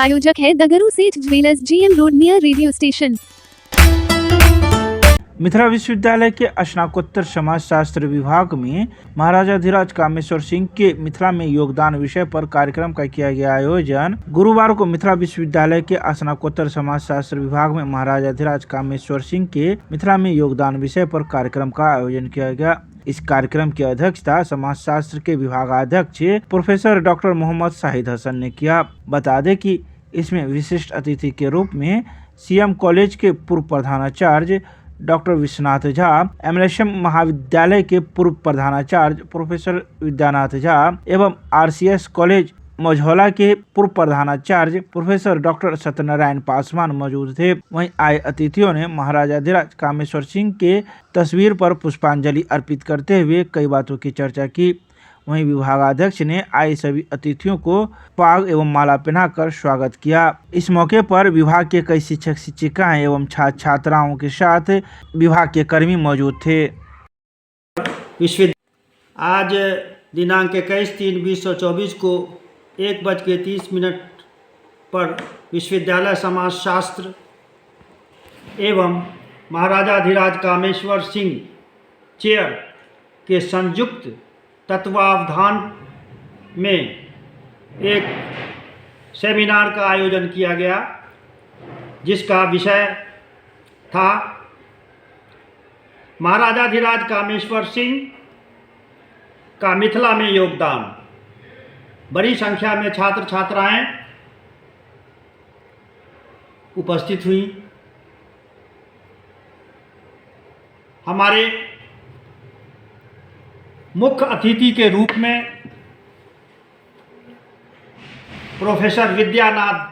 प्रायोजक है द गुरु सेठ jewellers, GM road, near radio station. Mithila विश्वविद्यालय के स्नातकोत्तर समाजशास्त्र विभाग में महाराजा धीराज कामेश्वर सिंह के मिथिला में योगदान विषय पर कार्यक्रम का किया गया आयोजन। गुरुवार को मिथिला विश्वविद्यालय के स्नातकोत्तर समाजशास्त्र विभाग में महाराजा धीराज कामेश्वर सिंह के मिथिला में योगदान विषय पर कार्यक्रम का आयोजन किया गया। इस कार्यक्रम की अध्यक्षता समाजशास्त्र के विभागाध्यक्ष प्रोफेसर डॉक्टर मोहम्मद शाहिद हसन ने किया। बता दें कि इसमें विशिष्ट अतिथि के रूप में CM कॉलेज के पूर्व प्रधानाचार्य डॉक्टर विश्वनाथ झा, MLSM महाविद्यालय के पूर्व प्रधानाचार्य प्रोफेसर विद्यानाथ झा एवं RCS कॉलेज मझौला के पूर्व प्रधानाचार्य प्रोफेसर डॉक्टर सत्यनारायण पासवान मौजूद थे। वहीं आए अतिथियों ने महाराजा धीराज कामेश्वर सिंह के तस्वीर पर पुष्पांजलि अर्पित करते हुए कई बातों की चर्चा की। वहीं विभागाध्यक्ष ने आए सभी अतिथियों को पाग एवं माला पहनाकर स्वागत किया। इस मौके पर विभाग के कई शिक्षक शिक्षिकाएं एवं छात्र छात्राओं के साथ विभाग के कर्मी मौजूद थे। आज दिनांक 21/3/2024 को 1:30 पर विश्वविद्यालय समाजशास्त्र एवं महाराजा धीराज कामेश्वर सिंह चेयर के संयुक्त तत्वावधान में एक सेमिनार का आयोजन किया गया, जिसका विषय था महाराजा धीराज कामेश्वर सिंह का मिथिला में योगदान। बड़ी संख्या में छात्र छात्राएं उपस्थित हुई। हमारे मुख्य अतिथि के रूप में प्रोफेसर विद्यानाथ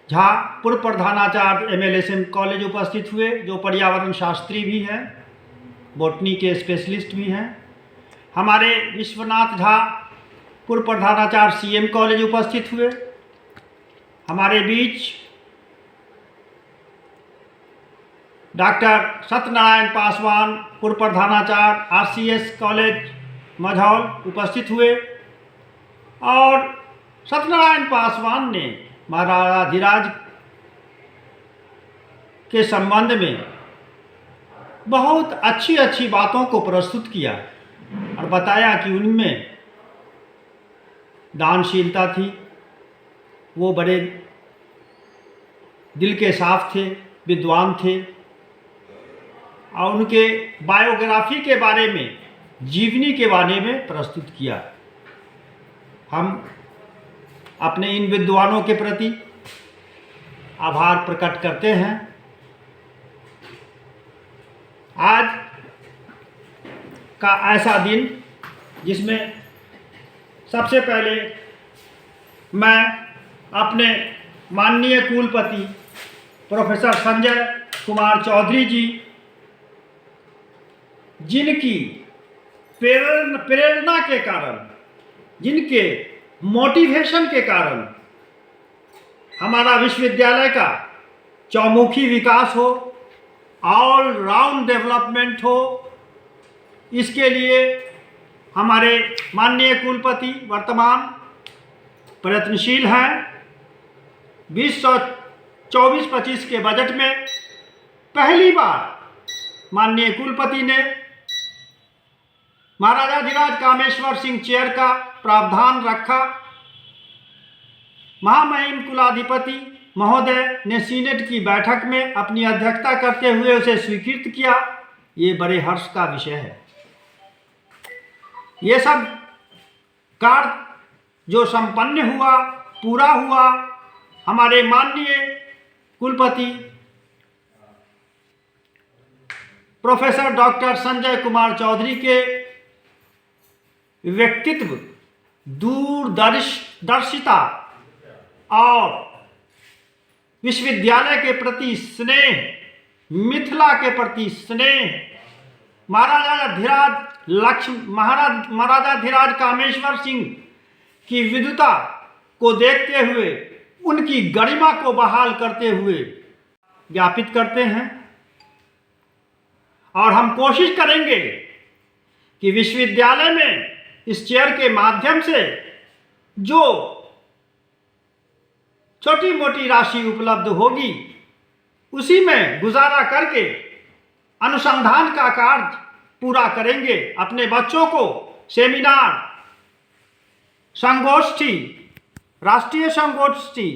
झा, पूर्व प्रधानाचार्य MLSM कॉलेज उपस्थित हुए, जो पर्यावरण शास्त्री भी हैं, बॉटनी के स्पेशलिस्ट भी हैं। हमारे विश्वनाथ झा, पूर्व प्रधानाचार्य CM कॉलेज उपस्थित हुए। हमारे बीच डॉक्टर सत्यनारायण पासवान, पूर्व प्रधानाचार्य RCS कॉलेज मझौल उपस्थित हुए और सत्यनारायण पासवान ने महाराजा धीराज के संबंध में बहुत अच्छी अच्छी बातों को प्रस्तुत किया और बताया कि उनमें दानशीलता थी, वो बड़े दिल के साफ थे, विद्वान थे और उनके बायोग्राफी के बारे में, जीवनी के बारे में प्रस्तुत किया। हम अपने इन विद्वानों के प्रति आभार प्रकट करते हैं। आज का ऐसा दिन जिसमें सबसे पहले मैं अपने माननीय कुलपति प्रोफेसर संजय कुमार चौधरी जी, जिनकी प्रेरणा के कारण, जिनके मोटिवेशन के कारण हमारा विश्वविद्यालय का चौमुखी विकास हो, ऑल राउंड डेवलपमेंट हो, इसके लिए हमारे माननीय कुलपति वर्तमान प्रयत्नशील हैं। 2024-25 के बजट में पहली बार माननीय कुलपति ने महाराजा धीराज कामेश्वर सिंह चेयर का प्रावधान रखा। महामहिम कुलाधिपति महोदय ने सीनेट की बैठक में अपनी अध्यक्षता करते हुए उसे स्वीकृत किया। ये बड़े हर्ष का विषय है। ये सब कार्य जो संपन्न हुआ, पूरा हुआ, हमारे माननीय कुलपति प्रोफेसर डॉक्टर संजय कुमार चौधरी के व्यक्तित्व, दूरदर्शिता और विश्वविद्यालय के प्रति स्नेह, मिथिला के प्रति स्नेह, महाराजा धीराज कामेश्वर सिंह की विद्वता को देखते हुए उनकी गरिमा को बहाल करते हुए ज्ञापित करते हैं। और हम कोशिश करेंगे कि विश्वविद्यालय में इस चेयर के माध्यम से जो छोटी मोटी राशि उपलब्ध होगी, उसी में गुजारा करके अनुसंधान का कार्य पूरा करेंगे। अपने बच्चों को सेमिनार, संगोष्ठी, राष्ट्रीय संगोष्ठी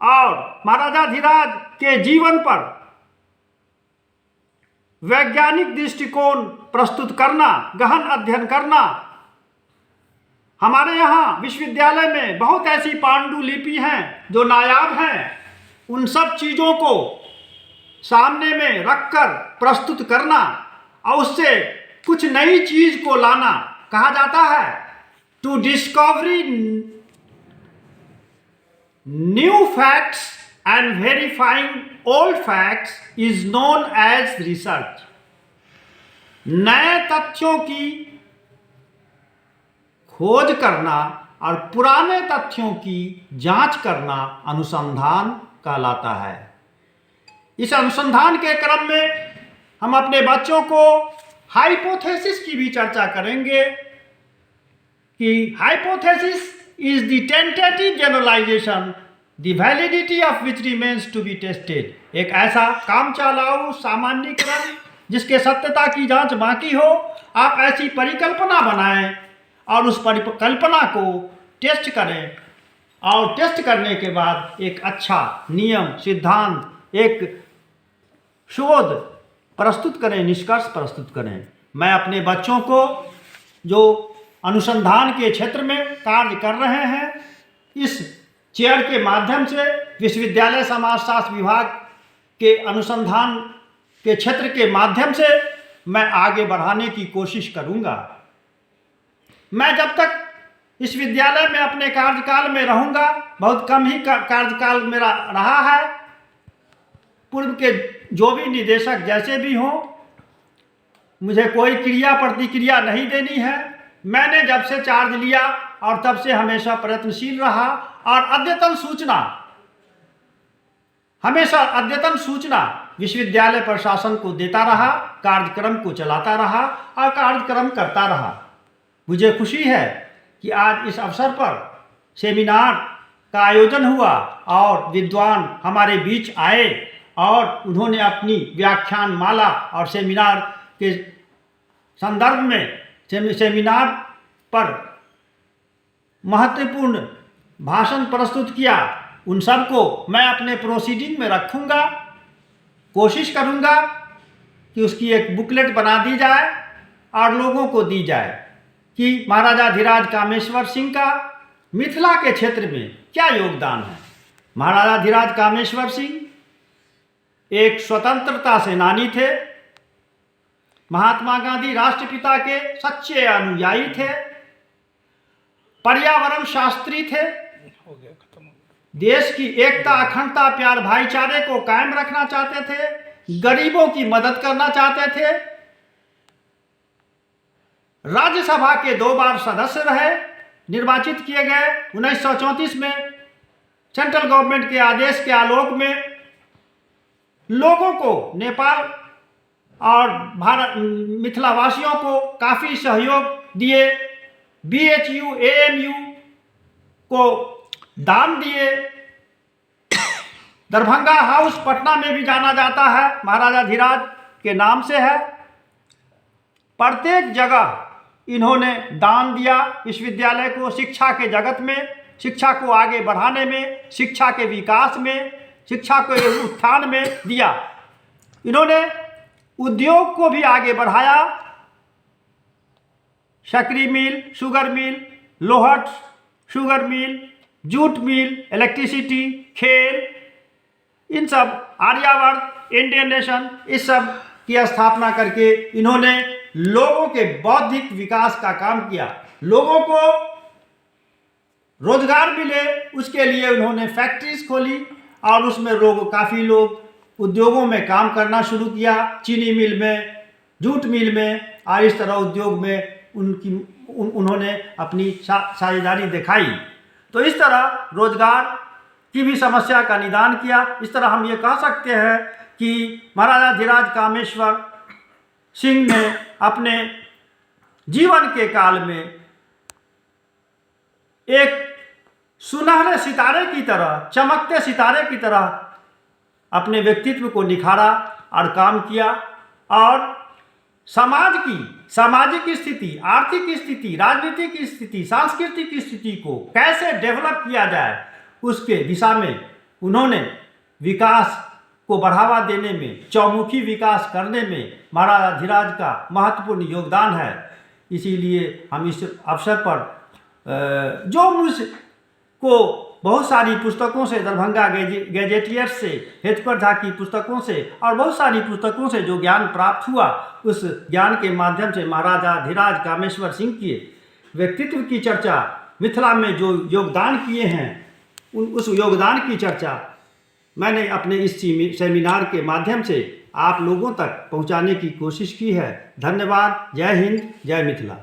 और महाराजा धीराज के जीवन पर वैज्ञानिक दृष्टिकोण प्रस्तुत करना, गहन अध्ययन करना। हमारे यहाँ विश्वविद्यालय में बहुत ऐसी पांडुलिपि हैं जो नायाब हैं, उन सब चीज़ों को सामने में रखकर प्रस्तुत करना और उससे कुछ नई चीज को लाना। कहा जाता है to discovery new facts and verifying old facts is known as research. नए तथ्यों की खोज करना और पुराने तथ्यों की जांच करना अनुसंधान कहलाता है। इस अनुसंधान के क्रम में हम अपने बच्चों को हाइपोथेसिस की भी चर्चा करेंगे कि hypothesis is the tentative generalization the validity of which remains to be tested. एक ऐसा काम चलाऊ सामान्यीकरण जिसके सत्यता की जांच बाकी हो। आप ऐसी परिकल्पना बनाएं और उस परिकल्पना को टेस्ट करें और टेस्ट करने के बाद एक अच्छा नियम, सिद्धांत, एक शोध प्रस्तुत करें, निष्कर्ष प्रस्तुत करें। मैं अपने बच्चों को जो अनुसंधान के क्षेत्र में कार्य कर रहे हैं, इस चेयर के माध्यम से विश्वविद्यालय समाजशास्त्र विभाग के अनुसंधान के क्षेत्र के माध्यम से मैं आगे बढ़ाने की कोशिश करूंगा। मैं जब तक इस विद्यालय में अपने कार्यकाल में रहूंगा, बहुत कम ही कार्यकाल मेरा रहा है, पूर्व के जो भी निदेशक जैसे भी हों, मुझे कोई क्रिया प्रतिक्रिया नहीं देनी है। मैंने जब से चार्ज लिया और तब से हमेशा प्रयत्नशील रहा और हमेशा अद्यतन सूचना विश्वविद्यालय प्रशासन को देता रहा, कार्यक्रम को चलाता रहा और कार्यक्रम करता रहा। मुझे खुशी है कि आज इस अवसर पर सेमिनार का आयोजन हुआ और विद्वान हमारे बीच आए और उन्होंने अपनी व्याख्यान माला और सेमिनार के संदर्भ में सेमिनार पर महत्वपूर्ण भाषण प्रस्तुत किया। उन सबको मैं अपने प्रोसीडिंग में रखूंगा। कोशिश करूंगा कि उसकी एक बुकलेट बना दी जाए और लोगों को दी जाए कि महाराजा धीराज कामेश्वर सिंह का मिथिला के क्षेत्र में क्या योगदान है। महाराजा धीराज कामेश्वर सिंह एक स्वतंत्रता सेनानी थे, महात्मा गांधी राष्ट्रपिता के सच्चे अनुयायी थे, पर्यावरण शास्त्री थे, देश की एकता, अखंडता, प्यार, भाईचारे को कायम रखना चाहते थे, गरीबों की मदद करना चाहते थे, राज्यसभा के 2 बार सदस्य रहे, निर्वाचित किए गए। 1934 में सेंट्रल गवर्नमेंट के आदेश के आलोक में लोगों को, नेपाल और भारत मिथिला वासियों को काफ़ी सहयोग दिए। BHU, AMU को दान दिए। दरभंगा हाउस पटना में भी जाना जाता है, महाराजा धीराज के नाम से है। प्रत्येक जगह इन्होंने दान दिया विश्वविद्यालय को, शिक्षा के जगत में, शिक्षा को आगे बढ़ाने में, शिक्षा के विकास में, शिक्षा के उत्थान में दिया। इन्होंने उद्योग को भी आगे बढ़ाया। शक्करी mill, sugar mill, Lohat sugar mill, jute mill, electricity, खेल, इन सब, आर्यावर्त, इंडियन नेशन, इस सब की स्थापना करके इन्होंने लोगों के बौद्धिक विकास का काम किया। लोगों को रोजगार मिले उसके लिए उन्होंने फैक्ट्रीज खोली और उसमें काफ़ी लोग उद्योगों में काम करना शुरू किया। चीनी मिल में, जूट मिल में और इस तरह उद्योग में उन्होंने अपनी साझेदारी दिखाई। तो इस तरह रोजगार की भी समस्या का निदान किया। इस तरह हम ये कह सकते हैं कि महाराजा धीराज कामेश्वर सिंह ने अपने जीवन के काल में एक सुनहरे सितारे की तरह, चमकते सितारे की तरह अपने व्यक्तित्व को निखारा और काम किया, और समाज की सामाजिक स्थिति, आर्थिक स्थिति, राजनीतिक स्थिति, सांस्कृतिक स्थिति को कैसे डेवलप किया जाए उसके दिशा में उन्होंने विकास को बढ़ावा देने में, चौमुखी विकास करने में महाराजाधिराज का महत्वपूर्ण योगदान है। इसीलिए हम इस अवसर पर जो मुझको बहुत सारी पुस्तकों से, दरभंगा गैजेटियर्स से, हेतकर झा की पुस्तकों से और बहुत सारी पुस्तकों से जो ज्ञान प्राप्त हुआ, उस ज्ञान के माध्यम से महाराजाधिराज कामेश्वर सिंह के व्यक्तित्व की चर्चा, मिथिला में जो योगदान किए हैं उस योगदान की चर्चा मैंने अपने इस सेमिनार के माध्यम से आप लोगों तक पहुंचाने की कोशिश की है। धन्यवाद। जय हिंद, जय मिथिला।